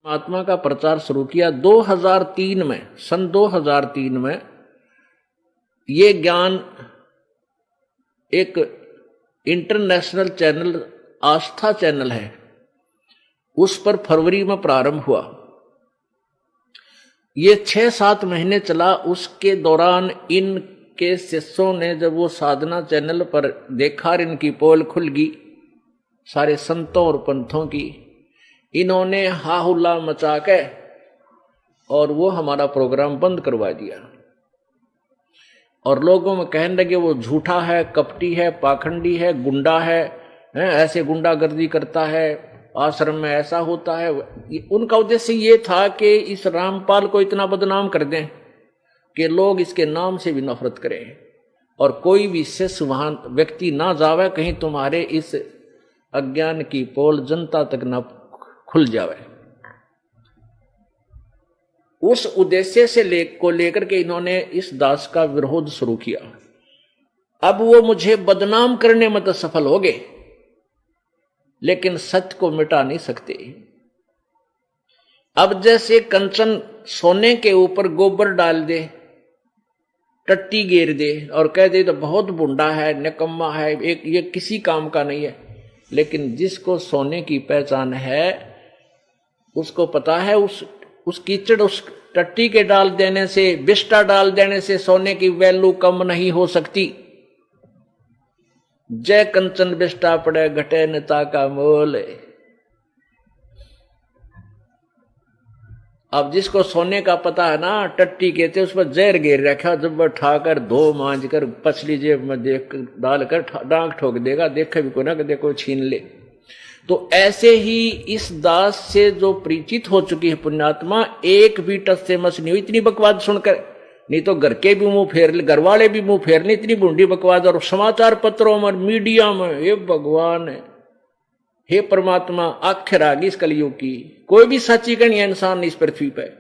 महात्मा का प्रचार शुरू किया 2003 में। सन 2003 में ये ज्ञान एक इंटरनेशनल चैनल, आस्था चैनल है, उस पर फरवरी में प्रारंभ हुआ। ये 6-7 महीने चला। उसके दौरान इनके शिष्यों ने जब वो साधना चैनल पर देखा, इनकी पोल खुल गई सारे संतों और पंथों की, इन्होंने हाहुल्ला मचा के और वो हमारा प्रोग्राम बंद करवा दिया और लोगों में कहने लगे वो झूठा है, कपटी है, पाखंडी है, गुंडा है, ऐसे गुंडागर्दी करता है, आश्रम में ऐसा होता है। उनका उद्देश्य ये था कि इस रामपाल को इतना बदनाम कर दें कि लोग इसके नाम से भी नफरत करें और कोई भी शिष्य वहां व्यक्ति ना जावे, कहीं तुम्हारे इस अज्ञान की पोल जनता तक न खुल जावे। उस उद्देश्य से लेकर के इन्होंने इस दास का विरोध शुरू किया। अब वो मुझे बदनाम करने में तो सफल हो गए, लेकिन सत्य को मिटा नहीं सकते। अब जैसे कंचन सोने के ऊपर गोबर डाल दे, टट्टी घेर दे और कह दे तो बहुत बुंडा है, निकम्मा है, एक ये किसी काम का नहीं है। लेकिन जिसको सोने की पहचान है उसको पता है उस कीचड़, उस टट्टी के डाल देने से, बिस्टा डाल देने से सोने की वैल्यू कम नहीं हो सकती। जय कंचन बिस्टा पड़े घटे नेता का मोल। अब जिसको सोने का पता है ना, टट्टी कहते उस पर जहर घेर रखा, जब वह ठाकर धो मांझ कर पछली जेब में देख डालकर डांग ठोक देगा, देखे भी को ना कि देखो छीन ले। तो ऐसे ही इस दास से जो परिचित हो चुकी है पुण्यात्मा, एक भी टस से मस नहीं हुई इतनी बकवाद सुनकर। नहीं तो घर के भी मुंह फेर ले, घर वाले भी मुंह फेर ले, इतनी बूंदी बकवाद। और समाचार पत्रों में, मीडिया में, हे भगवान, हे परमात्मा, आखिर आ गई इस कलयुग की। कोई भी सच्ची कहीं इंसान नहीं इस पृथ्वी पर,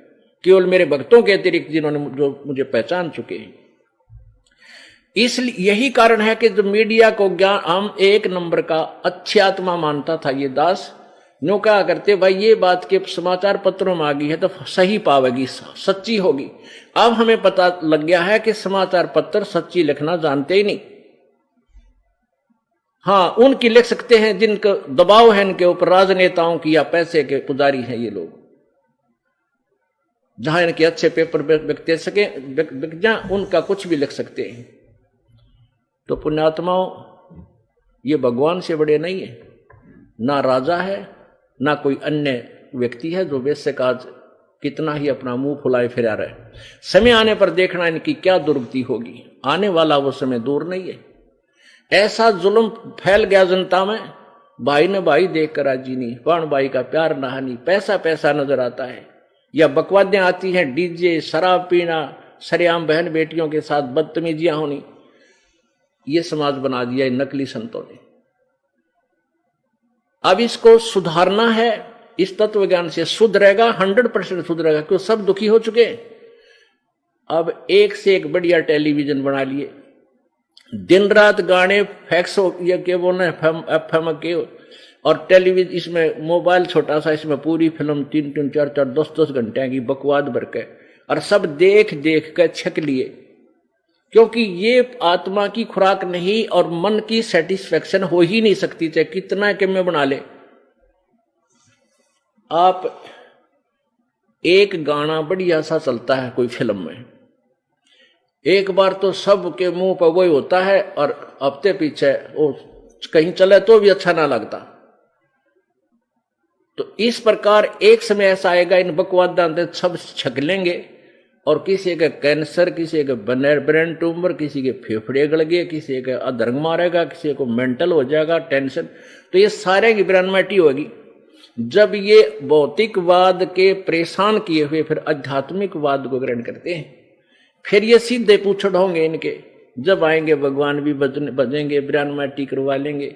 केवल मेरे भक्तों के अतिरिक्त जिन्होंने जो मुझे पहचान चुके हैं। इसलिए यही कारण है कि जो मीडिया को ज्ञान हम एक नंबर का अच्छी आत्मा मानता था ये दास, नो कहा करते भाई ये बात के समाचार पत्रों में आ गई है तो सही पावेगी, सच्ची होगी। अब हमें पता लग गया है कि समाचार पत्र सच्ची लिखना जानते ही नहीं। हाँ, उनकी लिख सकते हैं जिनका दबाव है इनके ऊपर, राजनेताओं की या पैसे के पुजारी हैं ये लोग, जहां इनके अच्छे पेपर बिकते सके बिक जाए, उनका कुछ भी लिख सकते हैं। तो पुण्यात्माओं, ये भगवान से बड़े नहीं है, ना राजा है ना कोई अन्य व्यक्ति है जो वैसे काज कितना ही अपना मुंह फुलाए फिरा रहे। समय आने पर देखना इनकी क्या दुर्गति होगी। आने वाला वो समय दूर नहीं है। ऐसा जुल्म फैल गया जनता में, भाई ने भाई देख कर राजी नहीं, प्राण भाई का प्यार नहानी, पैसा पैसा नजर आता है, या बकवादें आती हैं, डीजे, शराब पीना, सरेआम बहन बेटियों के साथ बदतमीजियां होनी। ये समाज बना दिया इन नकली संतों ने। अब इसको सुधारना है, इस तत्व ज्ञान से सुधरेगा, 100% सुधरेगा, क्यों सब दुखी हो चुके। अब एक से एक बढ़िया टेलीविजन बना लिए, दिन रात गाने फैक्स ये के बोलना एफएम के, और टेलीविजन इसमें मोबाइल छोटा सा, इसमें पूरी फिल्म 3-3, 4-4, 10-10 घंटे की बकवाद भर के, और सब देख देख कर छक लिए। क्योंकि ये आत्मा की खुराक नहीं और मन की सेटिस्फेक्शन हो ही नहीं सकती, चाहे कितना कि मैं बना ले। आप एक गाना बढ़िया सा चलता है कोई फिल्म में, एक बार तो सब के मुंह पर वही होता है, और हफ्ते पीछे वो कहीं चले तो भी अच्छा ना लगता। तो इस प्रकार एक समय ऐसा आएगा, इन बकवाद सब छक लेंगे, और किसी के कैंसर, किसी के ब्रेन ट्यूमर, किसी के फेफड़े गल गए, किसी के अधर्म मारेगा, किसी को मेंटल हो जाएगा, टेंशन। तो ये सारे की ब्रह्मटी होगी। जब ये भौतिकवाद के परेशान किए हुए फिर आध्यात्मिकवाद को ग्रहण करते हैं, फिर ये सीधे पूछड़ होंगे इनके। जब आएंगे भगवान भी बजेंगे, ब्रह्मटी करवा लेंगे,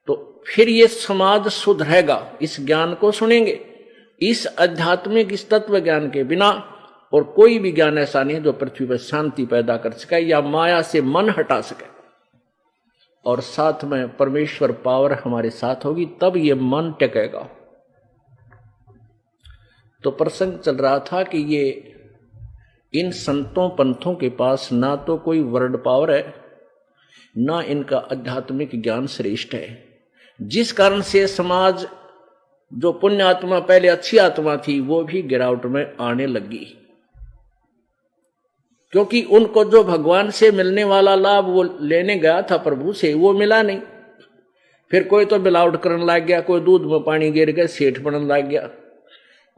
तो फिर ये समाज सुधरेगा। इस ज्ञान को सुनेंगे। इस आध्यात्मिक, इस तत्व ज्ञान के बिना और कोई भी ज्ञान ऐसा नहीं है जो पृथ्वी पर शांति पैदा कर सके या माया से मन हटा सके। और साथ में परमेश्वर पावर हमारे साथ होगी, तब ये मन टिकेगा। तो प्रसंग चल रहा था कि ये इन संतों पंथों के पास ना तो कोई वर्ड पावर है, ना इनका आध्यात्मिक ज्ञान श्रेष्ठ है, जिस कारण से समाज जो पुण्य आत्मा पहले अच्छी आत्मा थी वो भी गिरावट में आने लगी, क्योंकि उनको जो भगवान से मिलने वाला लाभ वो लेने गया था प्रभु से, वो मिला नहीं। फिर कोई तो मिलावट करने लग गया, कोई दूध में पानी गिर गया सेठ बनने लग गया,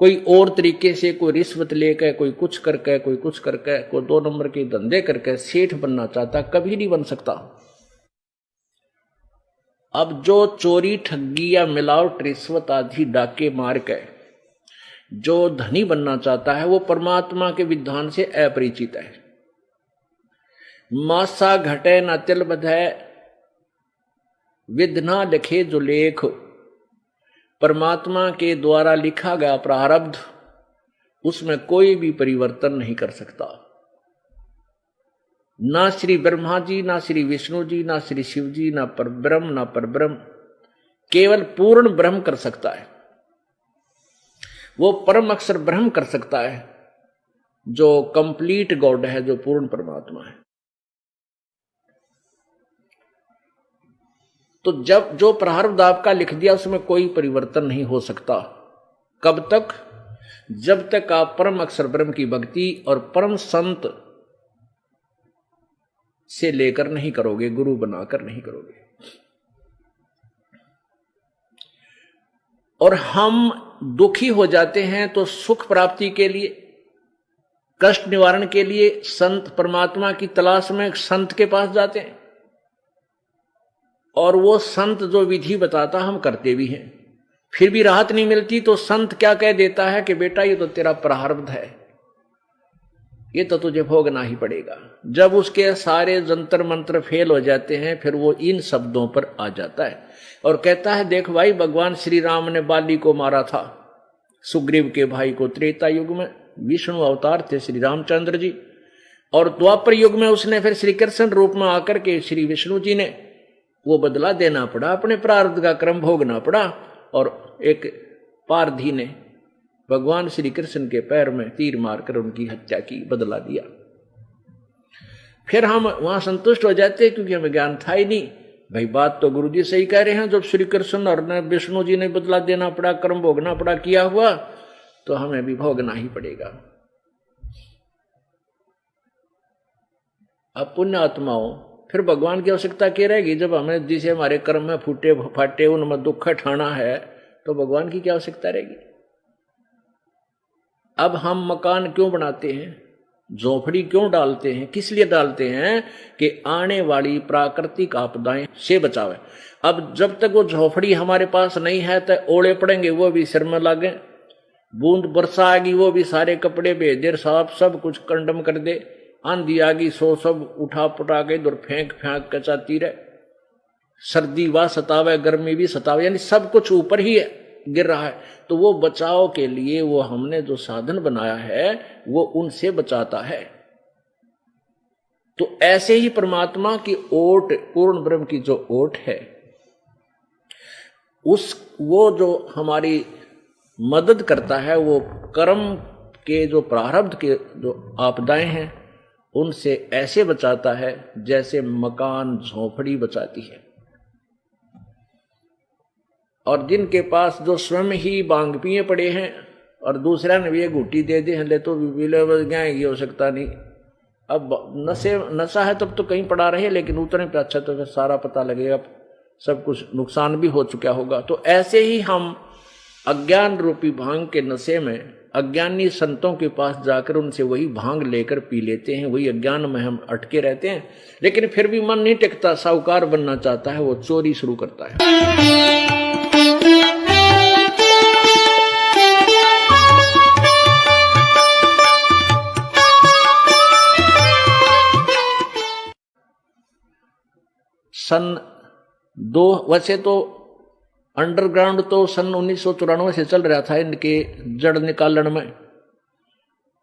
कोई और तरीके से, कोई रिश्वत लेकर, कोई कुछ करके, कोई कुछ करके, कोई 2 नंबर के धंधे करके सेठ बनना चाहता, कभी नहीं बन सकता। अब जो चोरी ठगी या मिलावट रिश्वत आदि डाके मार के जो धनी बनना चाहता है वो परमात्मा के विधान से अपरिचित है। मासा घटे न तिल बधे विध ना लिखे जो लेख, परमात्मा के द्वारा लिखा गया प्रारब्ध उसमें कोई भी परिवर्तन नहीं कर सकता। ना श्री ब्रह्मा जी, ना श्री विष्णु जी, ना श्री शिव जी, ना परब्रह्म, ना परब्रह्म, केवल पूर्ण ब्रह्म कर सकता है। वो परम अक्षर ब्रह्म कर सकता है जो कंप्लीट गॉड है, जो पूर्ण परमात्मा है। तो जब जो प्रारब्ध आपका लिख दिया उसमें कोई परिवर्तन नहीं हो सकता। कब तक? जब तक आप परम अक्षर ब्रह्म की भक्ति और परम संत से लेकर नहीं करोगे, गुरु बनाकर नहीं करोगे। और हम दुखी हो जाते हैं तो सुख प्राप्ति के लिए, कष्ट निवारण के लिए संत परमात्मा की तलाश में संत के पास जाते हैं, और वो संत जो विधि बताता हम करते भी हैं, फिर भी राहत नहीं मिलती। तो संत क्या कह देता है कि बेटा ये तो तेरा प्रारब्ध है, ये तो तुझे भोगना ही पड़ेगा। जब उसके सारे जंतर मंत्र फेल हो जाते हैं फिर वो इन शब्दों पर आ जाता है और कहता है देख भाई, भगवान श्री राम ने बाली को मारा था, सुग्रीव के भाई को, त्रेता युग में विष्णु अवतार थे श्री रामचंद्र जी, और द्वापर युग में उसने फिर श्री कृष्ण रूप में आकर के श्री विष्णु जी ने वो बदला देना पड़ा, अपने प्रारब्ध का क्रम भोगना पड़ा, और एक पारधी ने भगवान श्री कृष्ण के पैर में तीर मारकर उनकी हत्या की, बदला दिया। फिर हम वहां संतुष्ट हो जाते क्योंकि हमें ज्ञान था ही नहीं। भाई बात तो गुरु जी सही कह रहे हैं, जब श्री कृष्ण और विष्णु जी ने बदला देना पड़ा, कर्म भोगना पड़ा, किया हुआ, तो हमें भी भोगना ही पड़ेगा। अब पुण्य आत्माओं, फिर भगवान की आवश्यकता क्या रहेगी? जब हमें जिसे हमारे कर्म में फूटे फाटे उनमें दुख ठाना है तो भगवान की क्या आवश्यकता रहेगी? अब हम मकान क्यों बनाते हैं, झोपड़ी क्यों डालते हैं? किस लिए डालते हैं? कि आने वाली प्राकृतिक आपदाएं से बचावे। अब जब तक वो झोपड़ी हमारे पास नहीं है तो ओले पड़ेंगे, वो भी सिर में लागे, बूंद वर्षा आएगी वो भी सारे कपड़े बेदेर साफ सब कुछ कंडम कर दे, आंधी आगी सो सब उठा पुटा के इधर फेंक फेंक कचाती रहे, सर्दी व सतावे गर्मी भी सतावे, यानी सब कुछ ऊपर ही गिर रहा है। तो वो बचाव के लिए वो हमने जो साधन बनाया है वो उनसे बचाता है। तो ऐसे ही परमात्मा की ओट, पूर्ण ब्रह्म की जो ओट है, वो जो हमारी मदद करता है, वो कर्म के जो प्रारब्ध के जो आपदाएं हैं उनसे ऐसे बचाता है जैसे मकान झोपड़ी बचाती है। और जिनके पास जो स्वयं ही बांग पिए पड़े हैं और दूसरा ने भी ये घूटी दे दे, ले तो ये हो सकता नहीं। अब नशा है तब तो कहीं पड़ा रहे, लेकिन उतने पे अच्छा तो फिर सारा पता लगेगा, सब कुछ नुकसान भी हो चुका होगा। तो ऐसे ही हम अज्ञान रूपी भांग के नशे में अज्ञानी संतों के पास जाकर उनसे वही भांग लेकर पी लेते हैं, वही अज्ञान में हम अटके रहते हैं। लेकिन फिर भी मन नहीं टिकता, साहूकार बनना चाहता है, वो चोरी शुरू करता है। वैसे तो अंडरग्राउंड तो सन 1994 से चल रहा था इनके जड़ निकालन में।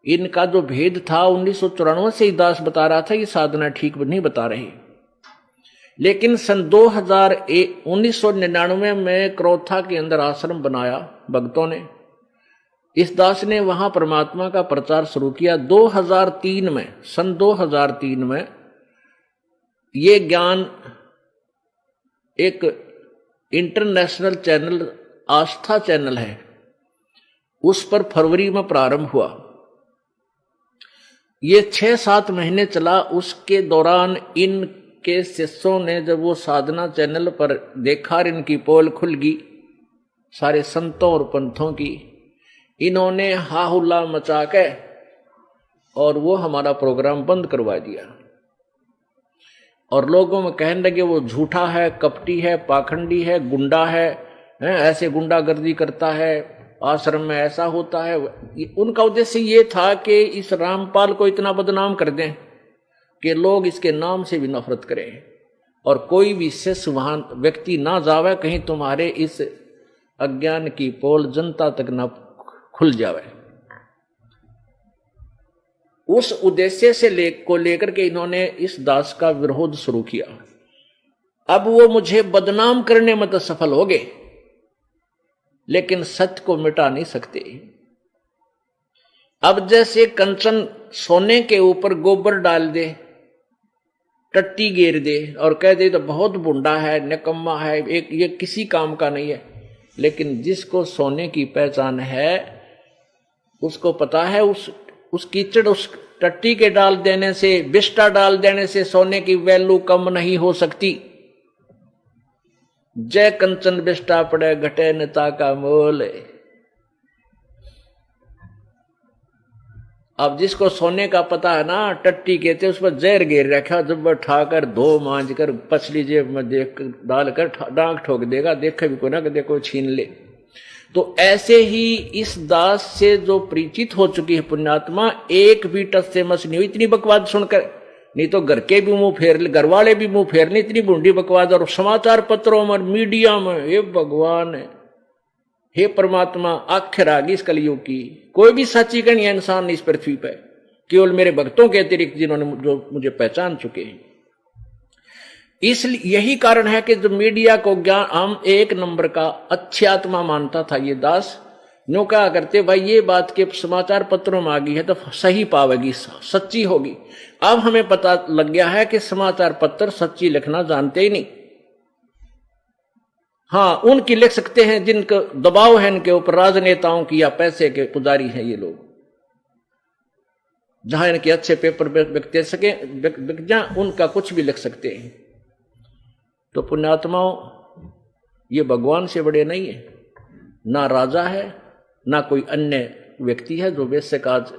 इनका जो भेद था 1994 से ही दास बता रहा था, ये साधना ठीक नहीं बता रही। लेकिन सन 1999 में क्रोथा के अंदर आश्रम बनाया भक्तों ने, इस दास ने वहां परमात्मा का प्रचार शुरू किया। 2003 में, सन 2003 में ये ज्ञान एक इंटरनेशनल चैनल, आस्था चैनल है, उस पर फरवरी में प्रारंभ हुआ। ये 6-7 महीने चला। उसके दौरान इनके शिष्यों ने जब वो साधना चैनल पर देखा, इनकी पोल खुल गई सारे संतों और पंथों की, इन्होंने हाहुल्ला मचा के और वो हमारा प्रोग्राम बंद करवा दिया और लोगों में कहने लगे वो झूठा है, कपटी है, पाखंडी है, गुंडा है, ऐसे गुंडागर्दी करता है, आश्रम में ऐसा होता है। उनका उद्देश्य ये था कि इस रामपाल को इतना बदनाम कर दें कि लोग इसके नाम से भी नफरत करें और कोई भी शिष्य वहां व्यक्ति ना जावे, कहीं तुम्हारे इस अज्ञान की पोल जनता तक ना खुल जावे। उस उद्देश्य से लेकर के इन्होंने इस दास का विरोध शुरू किया। अब वो मुझे बदनाम करने में तो सफल हो गए, लेकिन सत्य को मिटा नहीं सकते। अब जैसे कंचन सोने के ऊपर गोबर डाल दे, टट्टी घेर दे और कह दे तो बहुत बुंडा है, निकम्मा है, एक ये किसी काम का नहीं है। लेकिन जिसको सोने की पहचान है, उसको पता है उस कीचड़, उस टट्टी के डाल देने से, बिस्टा डाल देने से सोने की वैल्यू कम नहीं हो सकती। जय कंचन बिस्टा पड़े घटे नेता का मोल। अब जिसको सोने का पता है ना, टट्टी कहते उस पर जहर घेर रखा, जब वह ठाकर धो मांझ कर पछली जेब में देख डालकर डांग ठोक देगा, देखे भी को ना देखो छीन ले। तो ऐसे ही इस दास से जो परिचित हो चुकी है पुण्यात्मा, एक भी टच से मस नहीं हुई इतनी बकवाद सुनकर। नहीं तो घर के भी मुंह फेर ले, घर वाले भी मुंह फेरने, इतनी बूंदी बकवाद। और समाचार पत्रों में, मीडिया में, हे भगवान, हे परमात्मा, आखिर आ गई इस कलयुग की। कोई भी सच्ची का नहीं है इंसान इस पृथ्वी पर, केवल मेरे भक्तों के अतिरिक्त जिन्होंने जो मुझे पहचान चुके हैं। इसलिए यही कारण है कि जो मीडिया को ज्ञान हम एक नंबर का अच्छी आत्मा मानता था ये दास, नो कहा करते भाई ये बात के समाचार पत्रों में आ गई है तो सही पावेगी, सच्ची होगी। अब हमें पता लग गया है कि समाचार पत्र सच्ची लिखना जानते ही नहीं। हाँ, उनकी लिख सकते हैं जिनको दबाव है इनके ऊपर, राजनेताओं की या पैसे के पुजारी हैं ये लोग, जहां इनके अच्छे पेपर बिक सके, बिक जाए, उनका कुछ भी लिख सकते हैं। तो पुण्यात्माओं, ये भगवान से बड़े नहीं है, ना राजा है, ना कोई अन्य व्यक्ति है जो वैसे काज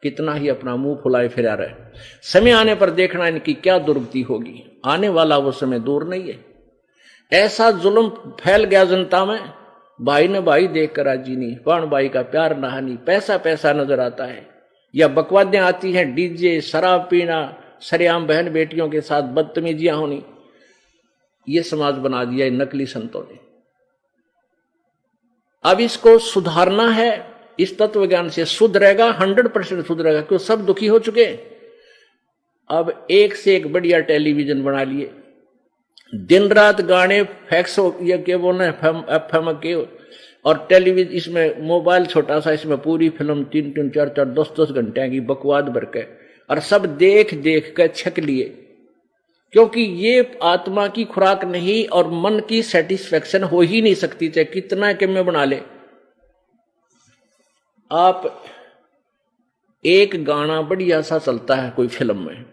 कितना ही अपना मुंह फुलाए फिरा रहे। समय आने पर देखना इनकी क्या दुर्गति होगी। आने वाला वो समय दूर नहीं है। ऐसा जुल्म फैल गया जनता में, भाई ने भाई देखकर राजी नहीं, प्राण भाई का प्यार नहानी, पैसा पैसा नजर आता है, या बकवादें आती हैं, डीजे, शराब पीना, सरेआम बहन बेटियों के साथ बदतमीजियां होनी। ये समाज बना दिया नकली संतों ने। अब इसको सुधारना है, इस तत्व ज्ञान से सुधरेगा, 100% सुधरेगा, क्योंकि सब दुखी हो चुके। अब एक से एक बढ़िया टेलीविजन बना लिए, दिन रात गाने, फैक्स, ये क्या बोलना है, एफएम के, और टेलीविजन, इसमें मोबाइल छोटा सा, इसमें पूरी फिल्म 3-3, 4-4, 10-10 घंटे की बकवाद भर के, और सब देख देख कर छक लिए। क्योंकि ये आत्मा की खुराक नहीं और मन की सेटिस्फेक्शन हो ही नहीं सकती, चाहे कितना कि मैं बना ले। आप एक गाना बढ़िया सा चलता है कोई फिल्म में,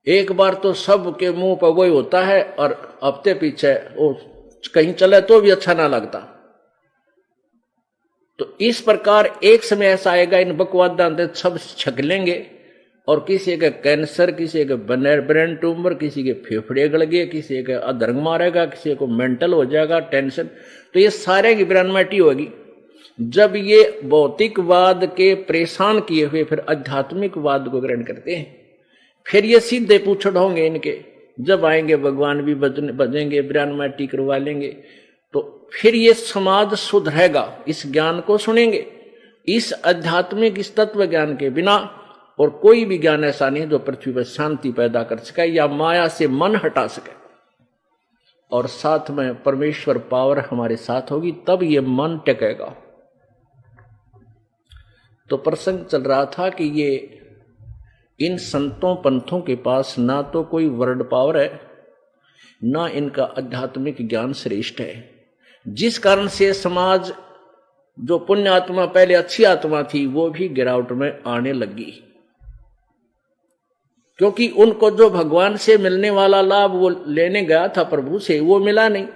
एक बार तो सब के मुंह पर वही होता है, और हफ्ते पीछे वो कहीं चले तो भी अच्छा ना लगता। तो इस प्रकार एक समय ऐसा आएगा, इन बकवाद सब छक लेंगे, और किसी के कैंसर, किसी के ब्रेन ट्यूमर, किसी के फेफड़े गल गए, किसी के अधर्म मारेगा, किसी को मेंटल हो जाएगा, टेंशन। तो ये सारे की ब्रह्मटी होगी। जब ये भौतिकवाद के परेशान किए हुए फिर आध्यात्मिकवाद को ग्रहण करते हैं, फिर ये सीधे पूछड़ होंगे इनके। जब आएंगे भगवान भी बजेंगे, ब्रह्मटी करवा लेंगे, तो फिर ये समाज सुधरेगा। इस ज्ञान को सुनेंगे। इस आध्यात्मिक, इस तत्व ज्ञान के बिना और कोई भी ज्ञान ऐसा नहीं है जो पृथ्वी पर शांति पैदा कर सके या माया से मन हटा सके। और साथ में परमेश्वर पावर हमारे साथ होगी, तब ये मन टिकेगा। तो प्रसंग चल रहा था कि ये इन संतों पंथों के पास ना तो कोई वर्ड पावर है, ना इनका आध्यात्मिक ज्ञान श्रेष्ठ है, जिस कारण से समाज जो पुण्य आत्मा पहले अच्छी आत्मा थी वो भी गिरावट में आने लगी, क्योंकि उनको जो भगवान से मिलने वाला लाभ वो लेने गया था प्रभु से वो मिला नहीं।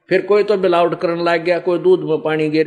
फिर कोई तो मिलावट करने लग गया, कोई दूध में पानी गिर